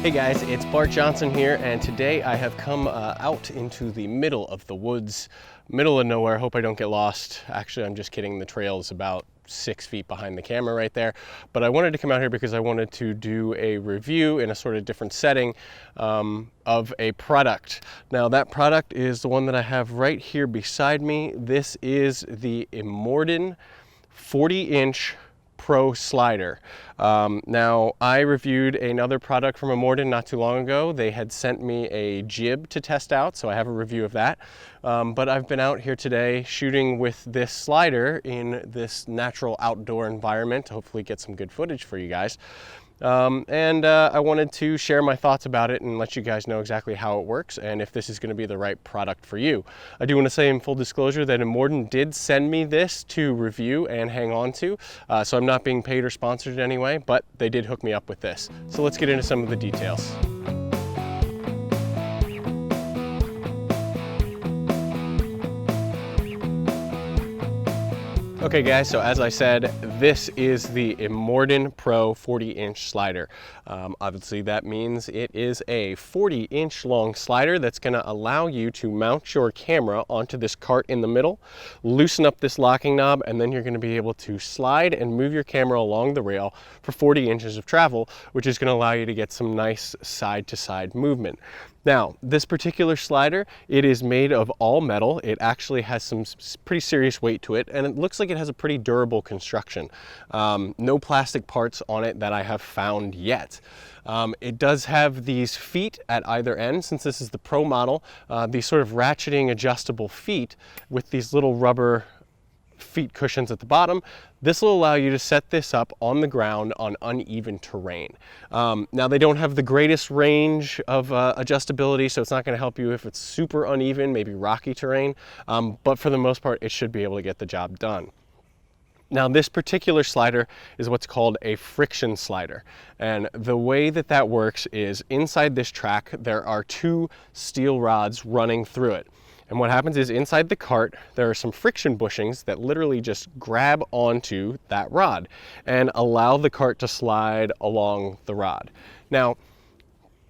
Hey guys, it's Bart Johnson here, and today I have come out into the middle of the woods, middle of nowhere. Hope I don't get lost. Actually, I'm just kidding. The trail is about 6 feet behind the camera right there. But I wanted to come out here because I wanted to do a review in a sort of different setting of a product. Now that product is the one that I have right here beside me. This is the Immorden 40-inch Pro slider. Now I reviewed another product from Immorden not too long ago. They had sent me a jib to test out, so I have a review of that. But I've been out here today shooting with this slider in this natural outdoor environment to hopefully get some good footage for you guys. I wanted to share my thoughts about it and let you guys know exactly how it works and if this is going to be the right product for you. I do want to say in full disclosure that Immorden did send me this to review and hang on to, so I'm not being paid or sponsored in any way, but they did hook me up with this. So let's get into some of the details. Okay guys, so as I said, this is the Immorden Pro 40-inch slider. Obviously that means it is a 40-inch long slider that's going to allow you to mount your camera onto this cart in the middle, loosen up this locking knob, and then you're going to be able to slide and move your camera along the rail for 40 inches of travel, which is going to allow you to get some nice side-to-side movement. Now, this particular slider, it is made of all metal. It actually has some pretty serious weight to it, and it looks like it has a pretty durable construction. No plastic parts on it that I have found yet. It does have these feet at either end. Since this is the Pro model, these sort of ratcheting adjustable feet with these little rubber feet cushions at the bottom. This will allow you to set this up on the ground on uneven terrain. Now they don't have the greatest range of adjustability, so it's not going to help you if it's super uneven, maybe rocky terrain, but for the most part it should be able to get the job done. Now this particular slider is what's called a friction slider, and the way that that works is inside this track there are two steel rods running through it. And what happens is inside the cart, there are some friction bushings that literally just grab onto that rod and allow the cart to slide along the rod. Now,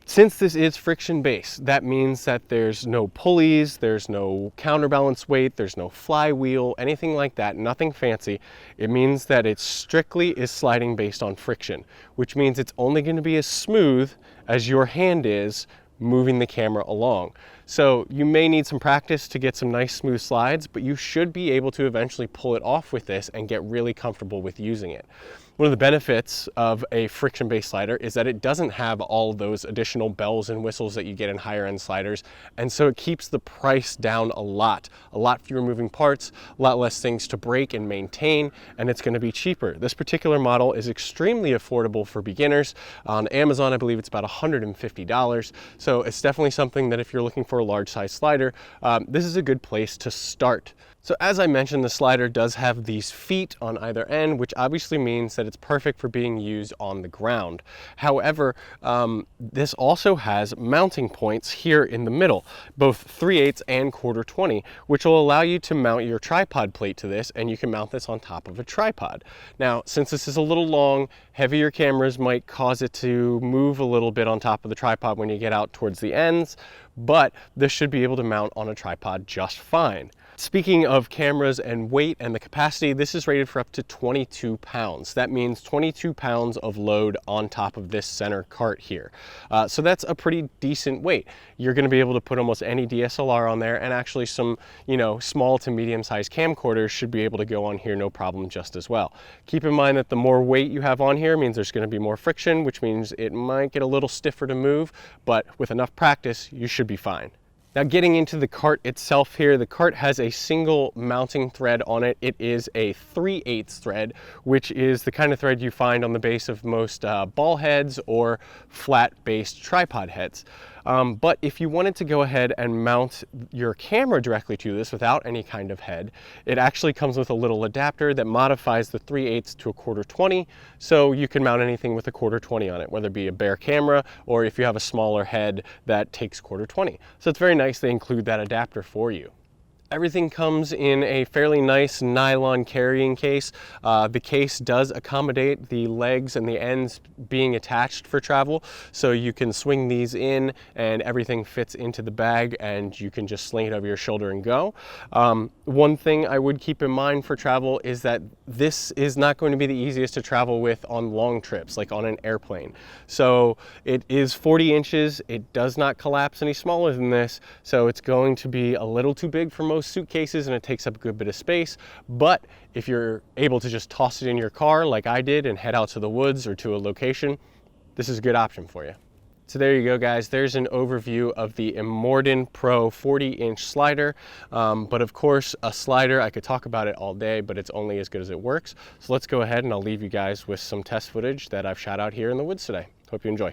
since this is friction based, that means that there's no pulleys, there's no counterbalance weight, there's no flywheel, anything like that, nothing fancy. It means that it strictly is sliding based on friction, which means it's only going to be as smooth as your hand is moving the camera along. So you may need some practice to get some nice smooth slides, but you should be able to eventually pull it off with this and get really comfortable with using it. One of the benefits of a friction-based slider is that it doesn't have all those additional bells and whistles that you get in higher end sliders, and so it keeps the price down a lot fewer moving parts, a lot less things to break and maintain, and it's going to be cheaper. This particular model is extremely affordable for beginners. On Amazon, I believe it's about $150, so it's definitely something that if you're looking for a large size slider, this is a good place to start. So as I mentioned, the slider does have these feet on either end, which obviously means that it's perfect for being used on the ground. However, this also has mounting points here in the middle, both 3/8 and 1/4-20, which will allow you to mount your tripod plate to this, and you can mount this on top of a tripod. Now, since this is a little long, heavier cameras might cause it to move a little bit on top of the tripod when you get out towards the ends, but this should be able to mount on a tripod just fine. Speaking of cameras and weight and the capacity, this is rated for up to 22 pounds. That means 22 pounds of load on top of this center cart here. So that's a pretty decent weight. You're going to be able to put almost any DSLR on there, and actually some, small to medium sized camcorders should be able to go on here no problem just as well. Keep in mind that the more weight you have on here means there's going to be more friction, which means it might get a little stiffer to move, but with enough practice, you should be fine. Now getting into the cart itself here, the cart has a single mounting thread on it. It is a 3/8 thread, which is the kind of thread you find on the base of most ball heads or flat based tripod heads. But if you wanted to go ahead and mount your camera directly to this without any kind of head, it actually comes with a little adapter that modifies the 3/8 to a 1/4-20, so you can mount anything with a 1/4-20 on it, whether it be a bare camera or if you have a smaller head that takes 1/4-20. So it's very nice they include that adapter for you. Everything comes in a fairly nice nylon carrying case. The case does accommodate the legs and the ends being attached for travel, so you can swing these in and everything fits into the bag and you can just sling it over your shoulder and go. One thing I would keep in mind for travel is that this is not going to be the easiest to travel with on long trips, like on an airplane. So it is 40 inches. It does not collapse any smaller than this, so it's going to be a little too big for most suitcases and it takes up a good bit of space. But if you're able to just toss it in your car like I did and head out to the woods or to a location, this is a good option for you. So there you go, guys. There's an overview of the Immorden Pro 40-inch slider. But of course, a slider, I could talk about it all day, but it's only as good as it works. So let's go ahead and I'll leave you guys with some test footage that I've shot out here in the woods today. Hope you enjoy.